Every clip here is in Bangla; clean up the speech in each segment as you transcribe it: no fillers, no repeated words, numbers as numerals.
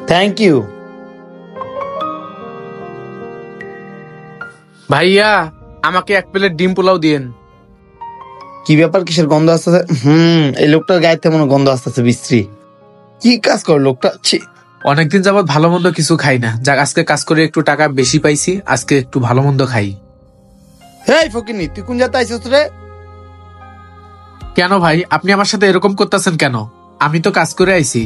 Thank you. ভাইয়া আমাকে 1 প্লেট ডিম পোলাও দিয়েন। কি ব্যাপার, কিসের গন্ধ আসতেছে? এই লোকটার গায়ে তেমন গন্ধ আসতেছে বিশ্রী। কি কাজ করে লোকটা? ছি। অনেকদিন যাবত ভালো মন্দ কিছু খাই না, যাক আজকে কাজ করে একটু টাকা বেশি পাইছি, আজকে একটু ভালো মন্দ খাই। হেই ফকিনি, তুই কোন জায়গায় আইছিস রে? কেন ভাই আপনি আমার সাথে এরকম করতেছেন কেন? আমি তো কাজ করে আইছি।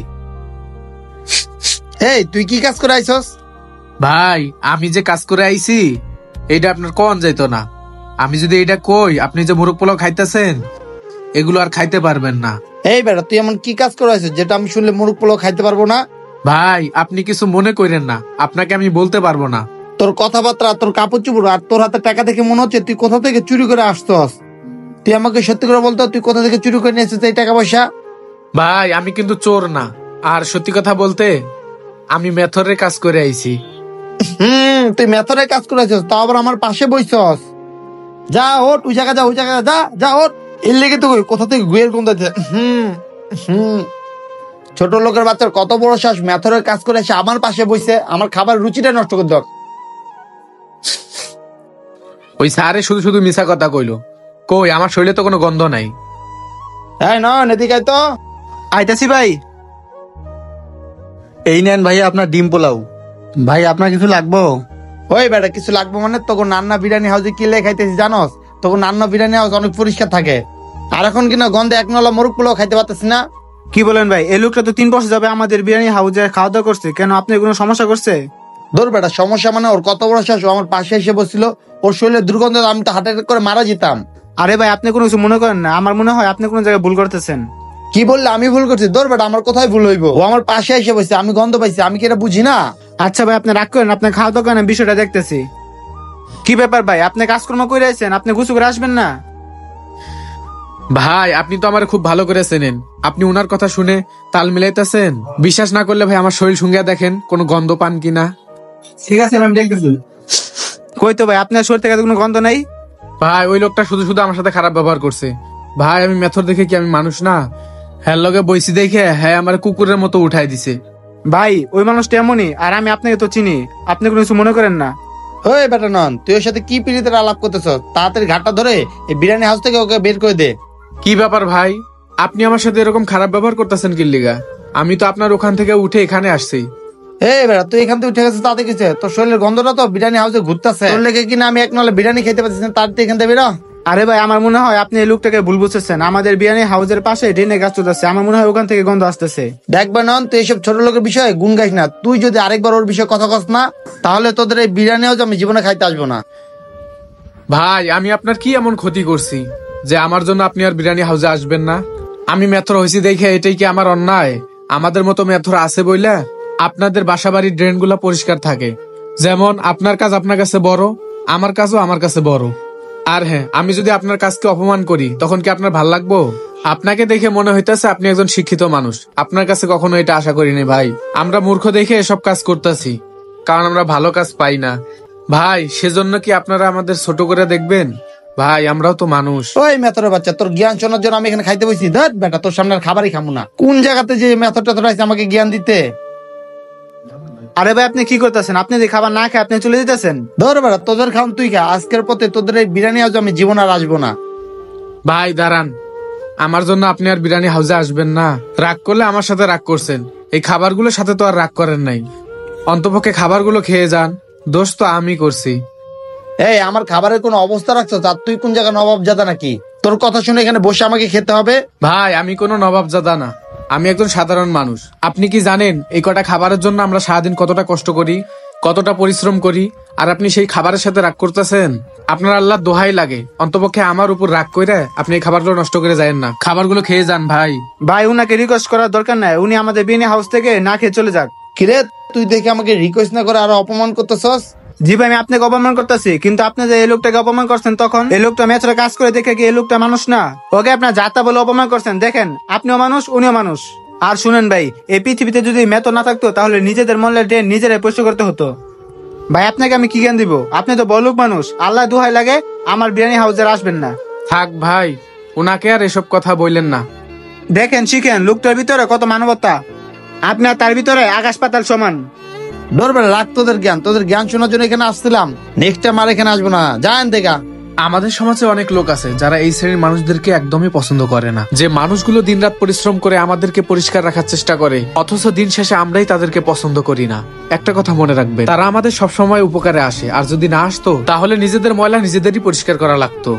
এই তুই কি কাজ করে আইছস? ভাই আমি যে কাজ করে আইছি এইটা আপনার কোন যাইতো না। আমি যদি এটা কই আপনি যে মুরগ পোলাও খাইতেছেন এগুলো আর খাইতে পারবেন না। এই বেটা, তুই এমন কি কাজ করে আইছস যেটা আমি শুনলে মুরগ পোলাও খাইতে পারবো না? ভাই আপনি কিছু মনে করেন না, আপনাকে আমি বলতে পারবো না। তোর কথাবার্তা, তোর কাপড় চুপড় আর তোর হাতে টাকা দেখে মনে হচ্ছে তুই কোথা থেকে চুরি করে আসছস। তুই আমাকে সত্যি করে বলতো, তুই কোথা থেকে চুরি করে নিয়ে এসেছিস এই টাকা পয়সা? ভাই আমি কিন্তু চোর না, আর সত্যি কথা বলতে আমি মেথরের কাজ করে আইছি। তুই মেথরের কাজ করে আইছস, তাও আবার আমার পাশে বইছস। যা ওঠ, ওই জায়গা যা, ওই জায়গা যা, যা ওঠ। এর লেগে তো কোথা থেকে গুয়ের গন্ধ আছে। ছোট লোকের বাচ্চার কত বড় শ্বাস, মেথরের কাজ করে এসে আমার পাশে বইছে, আমার খাবার রুচিটা নষ্ট করে দেখ। ওই স্যারে শুধু শুধু মিছা কথা কইলো। কই আমার শরীরে তো কোনো গন্ধ নাই। হ্যাঁ না, এদিকে আয় তো। আইতাছি ভাই। এই নেন ভাই আপনার ডিম পোলাও। ভাই আপনার কিছু লাগবো? ওই বেটা, কিছু লাগবে মানে তখন নান্না বিরিয়ানি হাউসে কি লেগে খাইতেছি জানোস? তখন নান্না বিরিয়ানি হাউস অনেক পরিষ্কার থাকে, আর এখন কিনা গন্ধে এক নলা মুরগ পোলাও খাইতে পারতেছি না। কি বলেন ভাই, এই লোকটা তো 3 বছর যাবে আমাদের বিরিয়ানি হাউসে খাওয়া দাওয়া করছে, কেন আপনার কোনো সমস্যা করছে? ধর বেটা, সমস্যা মানে ওর কত বড় শ্বাস, ও আমার পাশে এসে বসছিল, ওর শরীরে দুর্গন্ধ, আমি তো হার্ট অ্যাটাক করে মারা যেতাম। আরে ভাই আপনি কোনো কিছু মনে করেন না, আমার মনে হয় আপনি কোনো জায়গায় ভুল করতেছেন। কি বললে আমি ভুল করছি? ধর বেটা, আমার কোথায় ভুল হইব? ও আমার পাশে এসে বসে, আমি গন্ধ পাইছি, আমি কি এটা বুঝি না? আচ্ছা ভাই আপনি রাগ করেন, আপনার খাওয়া দাওয়া করেন, আমি বিষয়টা দেখতেছি। কি ব্যাপার ভাই, আপনি কাজকর্ম করে আছেন, আপনি গুছু করে আসবেন না? ভাই আপনি তো আমার খুব ভালো করে চেনেন, আপনি উনার কথা শুনে তাল মিলাইতেছেন। বিশ্বাস না করলে ভাই আমার শরীর সঙ্গে দেখেন কোনো গন্ধ পান কিনা। ঠিক আছে আমি দেখতেছি। কই তো ভাই আপনার শরীর থেকে কোনো গন্ধ নাই। ভাই ওই লোকটা শুধু শুধু আমার সাথে খারাপ ব্যবহার করছে। ভাই আমি মেথর দেখে কি আমি মানুষ না? হ্যাঁ লগে বইসি দেখে হ্যাঁ আমার কুকুরের মতো উঠাই দিছে। ভাই ওই মানুষটা এমনই, আর আমি আপনাকে তো চিনি, আপনি কোনো কিছু মনে করেন না। ওই বেটা নন, তুই ওর সাথে কি পিড়িতের আলাপ করতেছ? তাড়াতাড়ি ঘাটটা ধরে এই বিরিয়ানি হাউস থেকে ওকে বের করে দে। কি ব্যাপার ভাই, আপনি আমার সাথে এরকম খারাপ ব্যবহার করতেছেন কি লিগা? আমি তো আপনার ওখান থেকে উঠে এখানে আসছি। এই বেটা, তুই এখান থেকে উঠে গেছিস তাতে কিছু, তোর শরীরের গন্ধটা তো বিরিয়ানি হাউসে ঘুরতেছে, তোর লেগে কিনা আমি এক নলে বিরিয়ানি খেতে পারছি না, তার এখান থেকে বেরো। আরে ভাই আমার মনে হয় আপনি এই লোকটাকে ভুল বুঝতেছেন, আমাদের বিরিয়ানি হাউসের পাশে ড্রেনে গাছ চলতেছে, আমার মনে হয় ওখান থেকে গন্ধ আসতেছে। দেখবে নন, তুই এইসব ছোট লোকের বিষয়ে গুণ গাইস না। তুই যদি আরেকবার ওর বিষয়ে কথা কস না, তাহলে তোদের এই বিরিয়ানি হাউস আমি জীবনে খাইতে আসবো না। ভাই আমি আপনার কি এমন ক্ষতি করছি যে আমার জন্য আপনি আর বিরিয়ানি হাউসে আসবেন না? আমি মেথর হয়েছি দেখে এটাই কি আমার অন্যায়? আমাদের মতো মেথর আছে বইলা আপনাদের বাসা বাড়ির ড্রেন গুলা পরিষ্কার থাকে। যেমন আপনার কাজ আপনার কাছে বড়, আমার কাজও আমার কাছে বড়। আর হ্যাঁ, আমি যদি আপনার কাজকে অপমান করি তখন কি আপনার ভাল লাগবো? আপনাকে দেখে মনে হইতেছে আপনি একজন শিক্ষিত মানুষ, আপনার কাছে কখনো এটা আশা করিনি ভাই। আমরা মূর্খ দেখে এসব কাজ করতেছি, কারণ আমরা ভালো কাজ পাই না ভাই। সেজন্য কি আপনারা আমাদের ছোট করে দেখবেন? ভাই আমরাও তো মানুষ। ওই মেথরের বাচ্চা, তোর জ্ঞান শোনার জন্য আমি এখানে খাইতে বসছি। ধর বেটা, তোর সামনে আর খাবারই খামু না। কোন জায়গাতে যে মেথরটা তোর আছে আমাকে জ্ঞান দিতে? আরে ভাই আপনি কি করতেছেন? আপনি যে খাবার না খেয়ে আপনি চলে যেতেছেন। ধর বেটা, তোদের খাওন তুই খা, আজকের পথে তোদের এই বিরিয়ানি হাউস আমি জীবন আর আসবো না। ভাই দাঁড়ান, আমার জন্য আপনি আর বিরিয়ানি হাউসে আসবেন না? রাগ করলে আমার সাথে রাগ করছেন, এই খাবারগুলোর সাথে তো আর রাগ করেন নাই। অন্তপক্ষে খাবারগুলো খেয়ে যান, দোষ তো আমি করছি। এই আমার খাবারের কোনো অবস্থা রাখছো? আর তুই কোন জায়গায় নবাব জাদা নাকি? তোর কথা শুনে এখানে বসে আমাকে খেতে হবে? ভাই আমি কোনো নবাবজাদা না, আমি একজন সাধারণ মানুষ। আপনি কি জানেন এই কটা খাবারের জন্য আমরা সারাদিন কতটা কষ্ট করি, কতটা পরিশ্রম করি, আর আপনি সেই খাবারের সাথে রাগ করতেছেন? আপনার আল্লাহ দোহাই লাগে, অন্তপক্ষে আমার উপর রাগ করে আপনি এই খাবারগুলো নষ্ট করে যায়েন না, খাবারগুলো খেয়ে যান ভাই। ভাই উনাকে রিকোয়েস্ট করার দরকার নাই, উনি আমাদের বিরিয়ানি হাউস থেকে না খেয়ে চলে যাক। কিরে, তুই দেখে আমাকে রিকোয়েস্ট না করে আরো অপমান করতেছস? জি ভাই আমি আপনাকে অপমান করতেছি, কিন্তু আপনি যে এই লোকটাকে অপমান করছেন, তখন এই লোকটা মেথরে কাজ করে দেখে কি এই লোকটা মানুষ না? ওকে আপনার যাতা বলে অপমান করছেন। দেখেন আপনিও মানুষ, উনিও মানুষ। আর শুনেন ভাই, এই পৃথিবীতে যদি মেথর না থাকতো তাহলে নিজেদের মনের ড্রেন নিজেরাই পরিষ্কার করতে হতো। ভাই আপনাকে আমি কি জ্ঞান দিব? আপনি তো বড়লোক মানুষ, আল্লাহ দোহাই লাগে আমার বিরিয়ানি হাউসে আসবেন না। থাক ভাই, ওনাকে আর এসব কথা বললেন না। দেখেন শিখেন লোকটার ভিতরে কত মানবতা। আপনার তার ভিতরে আকাশ পাতাল সমান। ধরবে রাখ তোদের জ্ঞান শোনার জন্য এখানে আসছিলাম। নেক্সট টাইম আর এখানে আসবো না, যান দেখা। আমাদের সমাজে অনেক লোক আছে যারা এই শ্রেণীর মানুষদেরকে একদমই পছন্দ করে না, যে মানুষগুলো দিনরাত পরিশ্রম করে আমাদেরকে পরিষ্কার রাখার চেষ্টা করে, অথচ দিন শেষে আমরাই তাদেরকে পছন্দ করি না। একটা কথা মনে রাখবে, তারা আমাদের সবসময় উপকারে আসে, আর যদি না আসতো তাহলে নিজেদের ময়লা নিজেদেরই পরিষ্কার করা লাগতো।